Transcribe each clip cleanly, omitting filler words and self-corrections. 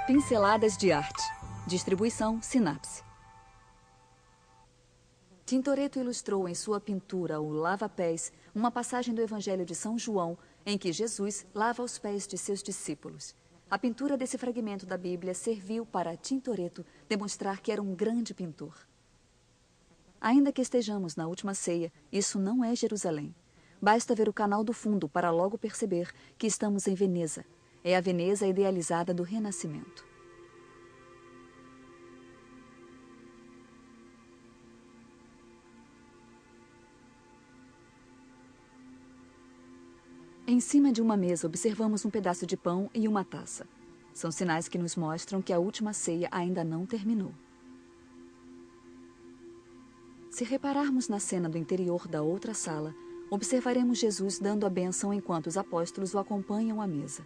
Pinceladas de arte. Distribuição Sinapse. Tintoretto ilustrou em sua pintura O Lava-Pés uma passagem do Evangelho de São João em que Jesus lava os pés de seus discípulos. A pintura desse fragmento da Bíblia serviu para Tintoretto demonstrar que era um grande pintor. Ainda que estejamos na última ceia, isso não é Jerusalém. Basta ver o canal do fundo para logo perceber que estamos em Veneza. É a Veneza idealizada do Renascimento. Em cima de uma mesa observamos um pedaço de pão e uma taça. São sinais que nos mostram que a última ceia ainda não terminou. Se repararmos na cena do interior da outra sala, observaremos Jesus dando a bênção enquanto os apóstolos o acompanham à mesa.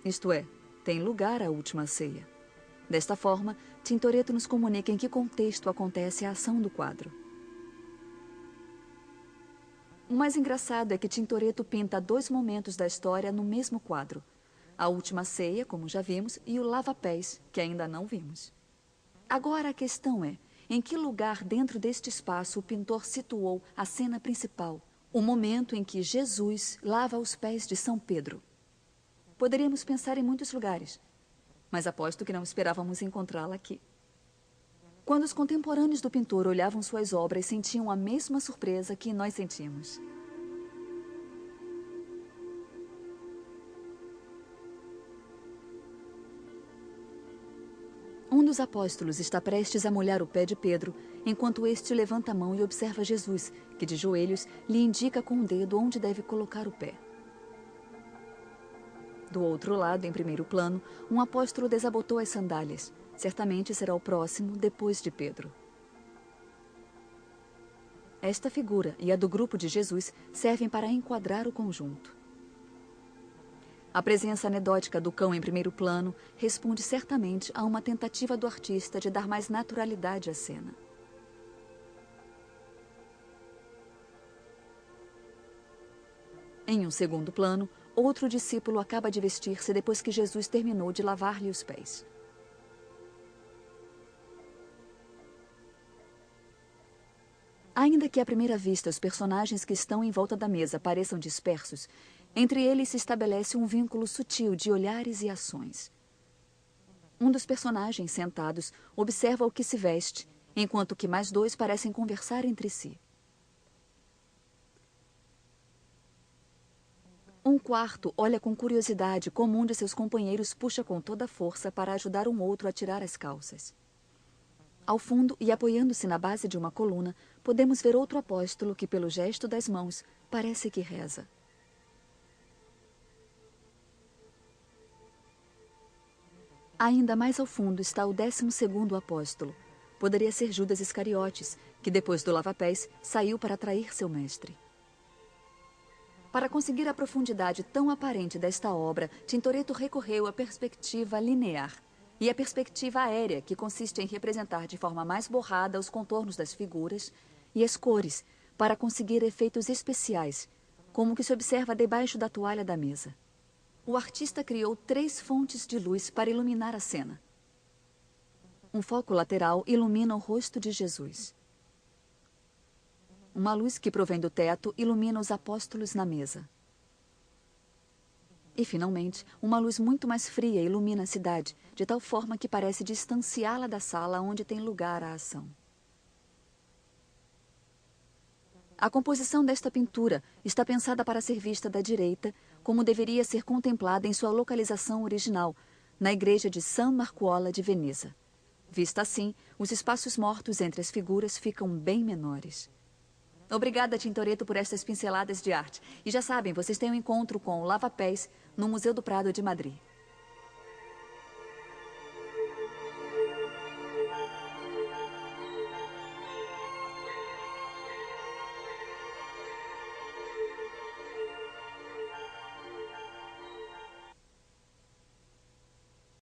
Isto é, tem lugar a última ceia. Desta forma, Tintoretto nos comunica em que contexto acontece a ação do quadro. O mais engraçado é que Tintoretto pinta dois momentos da história no mesmo quadro. A última ceia, como já vimos, e o lava-pés, que ainda não vimos. Agora a questão é, em que lugar dentro deste espaço o pintor situou a cena principal, o momento em que Jesus lava os pés de São Pedro? Poderíamos pensar em muitos lugares, mas aposto que não esperávamos encontrá-la aqui. Quando os contemporâneos do pintor olhavam suas obras, sentiam a mesma surpresa que nós sentimos. Um dos apóstolos está prestes a molhar o pé de Pedro, enquanto este levanta a mão e observa Jesus, que de joelhos lhe indica com o dedo onde deve colocar o pé. Do outro lado, em primeiro plano, um apóstolo desabotou as sandálias. Certamente será o próximo, depois de Pedro. Esta figura e a do grupo de Jesus servem para enquadrar o conjunto. A presença anedótica do cão em primeiro plano responde certamente a uma tentativa do artista de dar mais naturalidade à cena. Em um segundo plano, outro discípulo acaba de vestir-se depois que Jesus terminou de lavar-lhe os pés. Ainda que à primeira vista os personagens que estão em volta da mesa pareçam dispersos, entre eles se estabelece um vínculo sutil de olhares e ações. Um dos personagens sentados observa o que se veste, enquanto que mais dois parecem conversar entre si. Um quarto olha com curiosidade como um de seus companheiros puxa com toda a força para ajudar um outro a tirar as calças. Ao fundo e apoiando-se na base de uma coluna, podemos ver outro apóstolo que, pelo gesto das mãos, parece que reza. Ainda mais ao fundo está o 12º apóstolo. Poderia ser Judas Iscariotes, que depois do lava-pés saiu para trair seu mestre. Para conseguir a profundidade tão aparente desta obra, Tintoretto recorreu à perspectiva linear e à perspectiva aérea, que consiste em representar de forma mais borrada os contornos das figuras e as cores, para conseguir efeitos especiais, como o que se observa debaixo da toalha da mesa. O artista criou 3 fontes de luz para iluminar a cena. Um foco lateral ilumina o rosto de Jesus. Uma luz que provém do teto ilumina os apóstolos na mesa. E, finalmente, uma luz muito mais fria ilumina a cidade, de tal forma que parece distanciá-la da sala onde tem lugar a ação. A composição desta pintura está pensada para ser vista da direita, como deveria ser contemplada em sua localização original, na igreja de San Marcuola de Veneza. Vista assim, os espaços mortos entre as figuras ficam bem menores. Obrigada, Tintoretto, por estas pinceladas de arte. E já sabem, vocês têm um encontro com o Lava-Pés no Museu do Prado de Madrid.